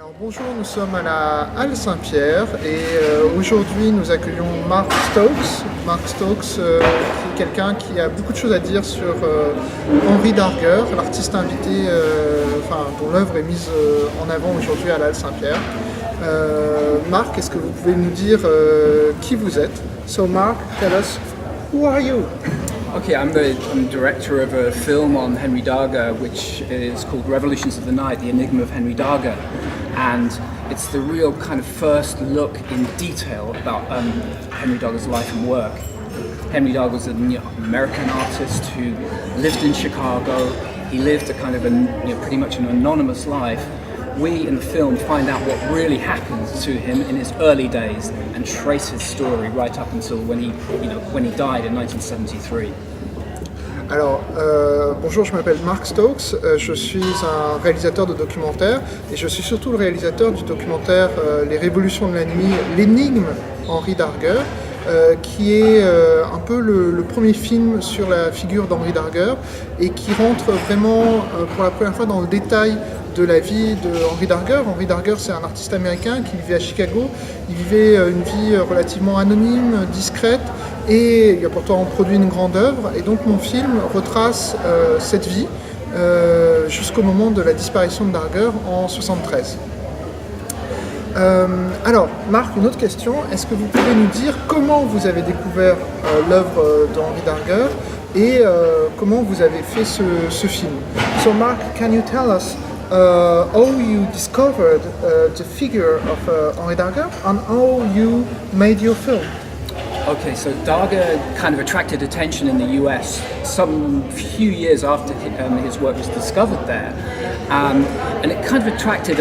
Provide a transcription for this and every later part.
Alors bonjour, nous sommes à la Halle Saint-Pierre et aujourd'hui nous accueillons Mark Stokes. Mark Stokes qui est quelqu'un qui a beaucoup de choses à dire sur Henry Darger, l'artiste invité dont l'œuvre est mise en avant aujourd'hui à la Halle Saint-Pierre. Mark, est-ce que vous pouvez nous dire qui vous êtes? So Mark, tell us, who are you? Okay, I'm the director of a film on Henry Darger, which is called Revolutions of the Night, The Enigma of Henry Darger. And it's the real kind of first look in detail about Henry Darger's life and work. Henry Darger was an American artist who lived in Chicago. He lived a kind of pretty much an anonymous life. We in the film find out what really happened to him in his early days and trace his story right up until when he died in 1973. Alors, bonjour, je m'appelle Mark Stokes, je suis un réalisateur de documentaires et je suis surtout le réalisateur du documentaire Les Révolutions de la Nuit, l'énigme Henry Darger, qui est un peu le premier film sur la figure d'Henry Darger et qui rentre vraiment pour la première fois dans le détail de la vie de Henry Darger. Henry Darger, c'est un artiste américain qui vivait à Chicago. Il vivait une vie relativement anonyme, discrète, et il a pourtant produit une grande œuvre. Et donc mon film retrace cette vie jusqu'au moment de la disparition de Darger en 1973. Alors, Marc, une autre question. Est-ce que vous pouvez nous dire comment vous avez découvert l'œuvre d'Henry Darger et comment vous avez fait ce film? So Mark, can you tell us how you discovered the figure of Henry Darger and how you made your film? Okay, so Darger kind of attracted attention in the US some few years after his work was discovered there. And it kind of attracted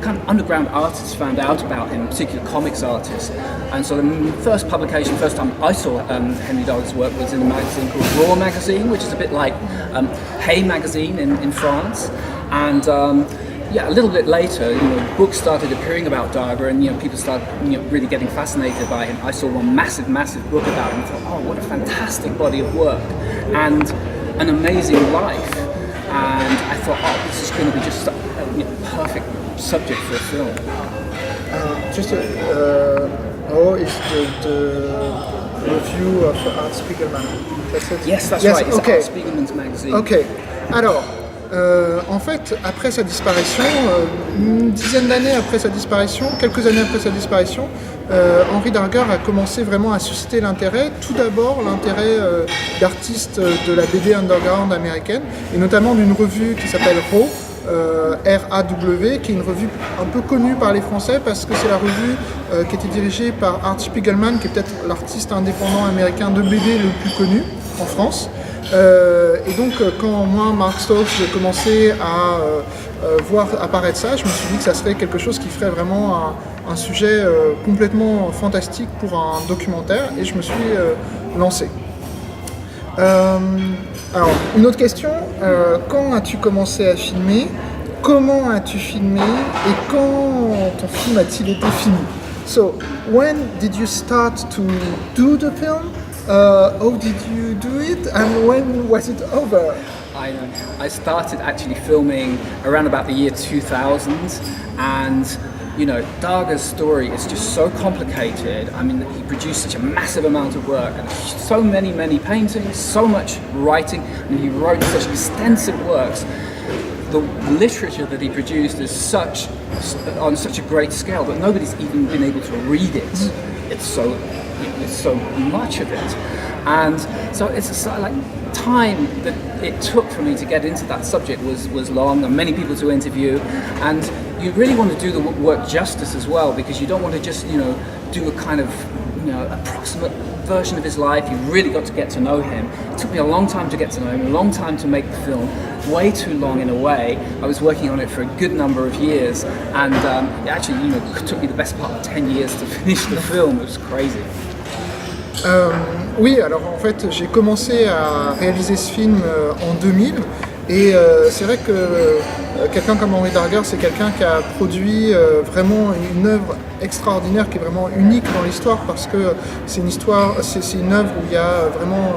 kind of underground artists found out about him, particularly comics artists. And so the first time I saw Henry Darger's work was in a magazine called Raw Magazine, which is a bit like Hey Magazine in France. And a little bit later, books started appearing about Darger, and people started, really getting fascinated by him. I saw one massive book about him. I thought, oh, what a fantastic body of work, and an amazing life. And I thought, oh, this is going to be just a perfect subject for a film. How is the review of Art Spiegelman? That's it? Yes, that's yes, right. It's okay. Art Spiegelman's magazine. Ok. Alors. En fait, après sa disparition, une dizaine d'années après sa disparition, quelques années après sa disparition, Henry Darger a commencé vraiment à susciter l'intérêt, tout d'abord l'intérêt d'artistes de la BD underground américaine, et notamment d'une revue qui s'appelle Raw, R-A-W, qui est une revue un peu connue par les Français parce que c'est la revue qui était dirigée par Art Spiegelman, qui est peut-être l'artiste indépendant américain de BD le plus connu en France. Et donc quand moi, Mark Stokes, j'ai commencé à voir apparaître ça, je me suis dit que ça serait quelque chose qui ferait vraiment un sujet complètement fantastique pour un documentaire, et je me suis lancé. Alors, une autre question, quand as-tu commencé à filmer? Comment as-tu filmé? Et quand ton film a-t-il été fini? So, when did you start to do the film? How did you do it, and when was it over? I started actually filming around about the year 2000, and Darger's story is just so complicated. I mean, he produced such a massive amount of work, and so many paintings, so much writing, and he wrote such extensive works. The literature that he produced is on such a great scale that nobody's even been able to read it. It's so much of it, and so it's like time that it took for me to get into that subject was long, and many people to interview, and you really want to do the work justice as well, because you don't want to just do a kind of approximate version of his life. You really got to get to know him. It took me a long time to get to know him, a long time to make the film, way too long in a way. I was working on it for a good number of years, and it actually took me the best part of 10 years to finish the film. It was crazy. Oui, alors en fait j'ai commencé à réaliser ce film en 2000, et c'est vrai que quelqu'un comme Henry Darger, c'est quelqu'un qui a produit vraiment une œuvre extraordinaire, qui est vraiment unique dans l'histoire, parce que c'est une œuvre où il y a vraiment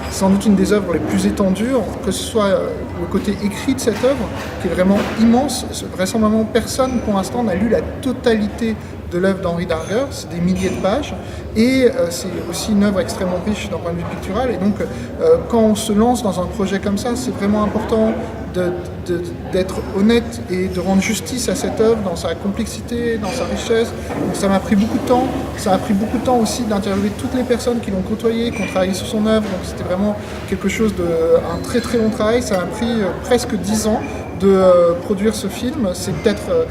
sans doute une des œuvres les plus étendues, que ce soit le côté écrit de cette œuvre qui est vraiment immense. Vraisemblablement personne pour l'instant n'a lu la totalité de l'œuvre d'Henry Darger, c'est des milliers de pages, et c'est aussi une œuvre extrêmement riche d'un point de vue pictural, et donc quand on se lance dans un projet comme ça, c'est vraiment important d'être honnête et de rendre justice à cette œuvre dans sa complexité, dans sa richesse. Donc ça m'a pris beaucoup de temps, ça a pris beaucoup de temps aussi d'interviewer toutes les personnes qui l'ont côtoyé, qui ont travaillé sur son œuvre, donc c'était vraiment quelque chose un très très long travail, ça m'a pris presque 10 ans de produire ce film. C'est peut-être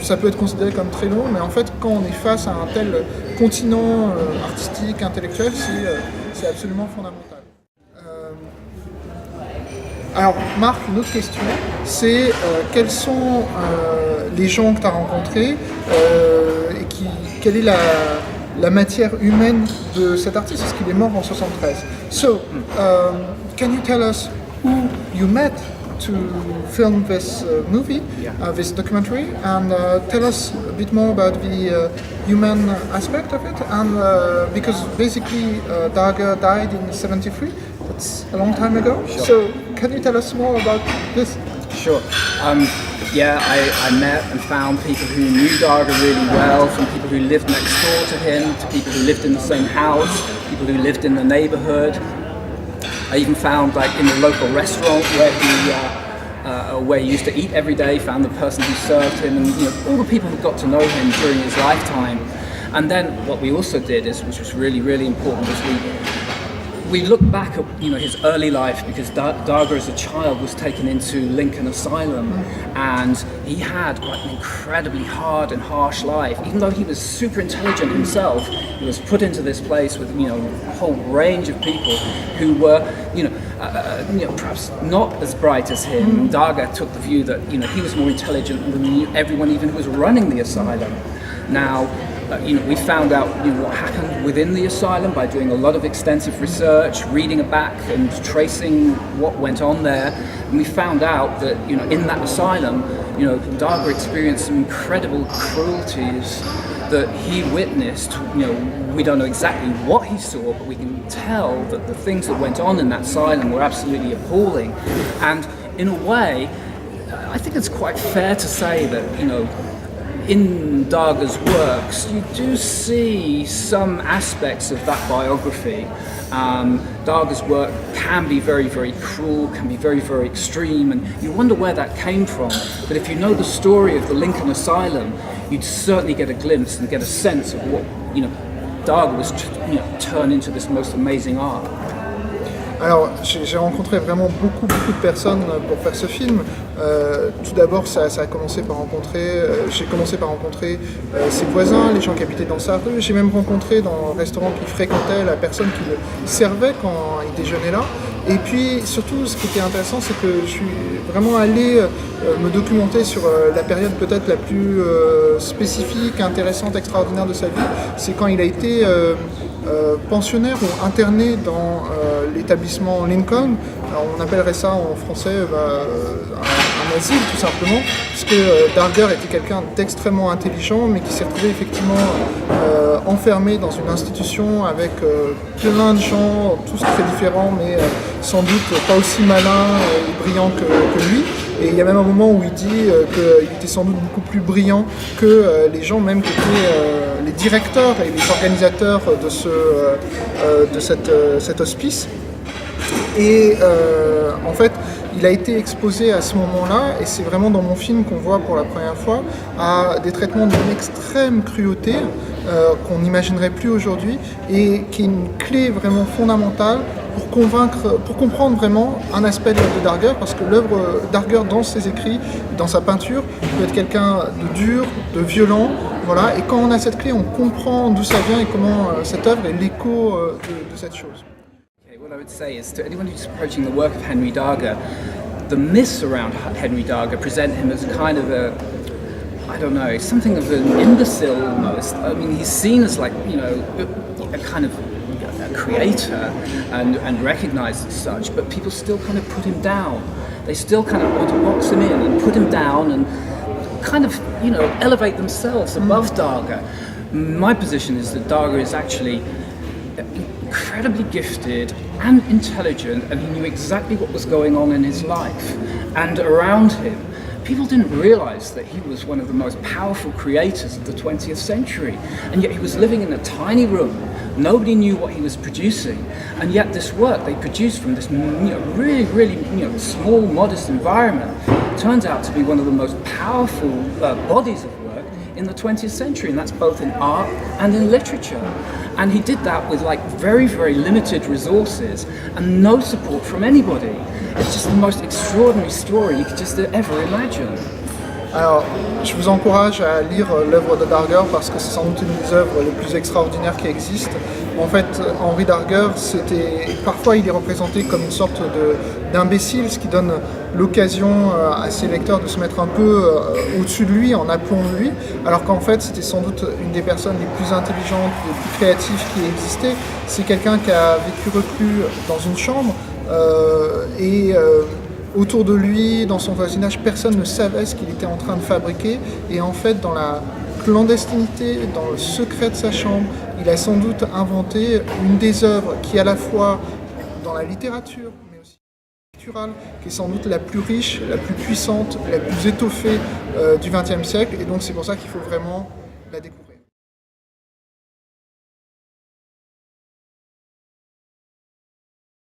ça peut être considéré comme très long, mais en fait quand on est face à un tel continent artistique, intellectuel, c'est absolument fondamental. Alors Marc, une autre question, c'est quels sont les gens que tu as rencontrés et quelle est la matière humaine de cet artiste, parce qu'il est mort en 73. So, can you tell us who you met to film this movie, this documentary, and tell us a bit more about the human aspect of it, and because basically Darger died in 73, that's a long time ago, sure. So can you tell us more about this? Sure. I met and found people who knew Darger really well, from people who lived next door to him, to people who lived in the same house, people who lived in the neighborhood. I even found, like, in the local restaurant where he used to eat every day, found the person who served him, and all the people who got to know him during his lifetime. And then what we also did which was really, really important, was we looked back at his early life, because Darger as a child was taken into Lincoln Asylum, and he had quite an incredibly hard and harsh life. Even though he was super intelligent himself, he was put into this place with a whole range of people who were perhaps not as bright as him. Darger took the view that he was more intelligent than everyone even who was running the asylum. Now, we found out what happened within the asylum by doing a lot of extensive research, reading back and tracing what went on there. And we found out that in that asylum, Darger experienced some incredible cruelties that he witnessed. We don't know exactly what he saw, but we can tell that the things that went on in that asylum were absolutely appalling. And in a way, I think it's quite fair to say that in Darger's works, you do see some aspects of that biography. Darger's work can be very, very cruel, can be very, very extreme, and you wonder where that came from. But if you know the story of the Lincoln Asylum, you'd certainly get a glimpse and get a sense of what Darger was turned into this most amazing art. Alors, j'ai rencontré vraiment beaucoup de personnes pour faire ce film. Tout d'abord, ça a commencé par j'ai commencé par rencontrer ses voisins, les gens qui habitaient dans sa rue. J'ai même rencontré dans le restaurant qu'il fréquentait la personne qui le servait quand il déjeunait là. Et puis, surtout, ce qui était intéressant, c'est que je suis vraiment allé me documenter sur la période peut-être la plus spécifique, intéressante, extraordinaire de sa vie. C'est quand il a été pensionnaire ou interné dans l'établissement Lincoln. Alors, on appellerait ça en français un asile tout simplement, puisque Darger était quelqu'un d'extrêmement intelligent, mais qui s'est retrouvé effectivement enfermé dans une institution avec plein de gens, tous très différents, mais sans doute pas aussi malins et brillants que lui. Et il y a même un moment où il dit qu'il était sans doute beaucoup plus brillant que les gens même qui étaient les directeurs et les organisateurs de cet hospice. Et en fait, il a été exposé à ce moment-là, et c'est vraiment dans mon film qu'on voit pour la première fois, à des traitements d'une extrême cruauté qu'on n'imaginerait plus aujourd'hui, et qui est une clé vraiment fondamentale pour comprendre vraiment un aspect de l'œuvre de Darger, parce que l'œuvre Darger dans ses écrits, dans sa peinture, peut être quelqu'un de dur, de violent, voilà, et quand on a cette clé, on comprend d'où ça vient et comment cette œuvre est l'écho de cette chose. What I would say is, to anyone who's approaching the work of Henry Darger, the myths around Henry Darger present him as kind of something of an imbecile almost. I mean, he's seen as like, a kind of a creator and recognized as such, but people still kind of put him down. They still kind of want to box him in and put him down and kind of, elevate themselves above Darger. My position is that Darger is actually incredibly gifted, and intelligent, and he knew exactly what was going on in his life and around him. People didn't realize that he was one of the most powerful creators of the 20th century, and yet he was living in a tiny room. Nobody knew what he was producing, and yet this work they produced from this really small, modest environment turns out to be one of the most powerful bodies of work in the 20th century, and that's both in art and in literature. And he did that with like very, very limited resources and no support from anybody. It's just the most extraordinary story you could just ever imagine. Alors, je vous encourage à lire l'œuvre de Darger parce que c'est sans doute une des œuvres les plus extraordinaires qui existent. En fait, Henri Darger, parfois il est représenté comme une sorte d'imbécile, ce qui donne l'occasion à ses lecteurs de se mettre un peu au-dessus de lui, en appelant de lui, alors qu'en fait c'était sans doute une des personnes les plus intelligentes, les plus créatives qui existaient. C'est quelqu'un qui a vécu reclus dans une chambre autour de lui, dans son voisinage, personne ne savait ce qu'il était en train de fabriquer. Et en fait, dans la clandestinité, dans le secret de sa chambre, il a sans doute inventé une des œuvres qui, à la fois dans la littérature, mais aussi picturale, qui est sans doute la plus riche, la plus puissante, la plus étoffée du XXe siècle. Et donc c'est pour ça qu'il faut vraiment la découvrir.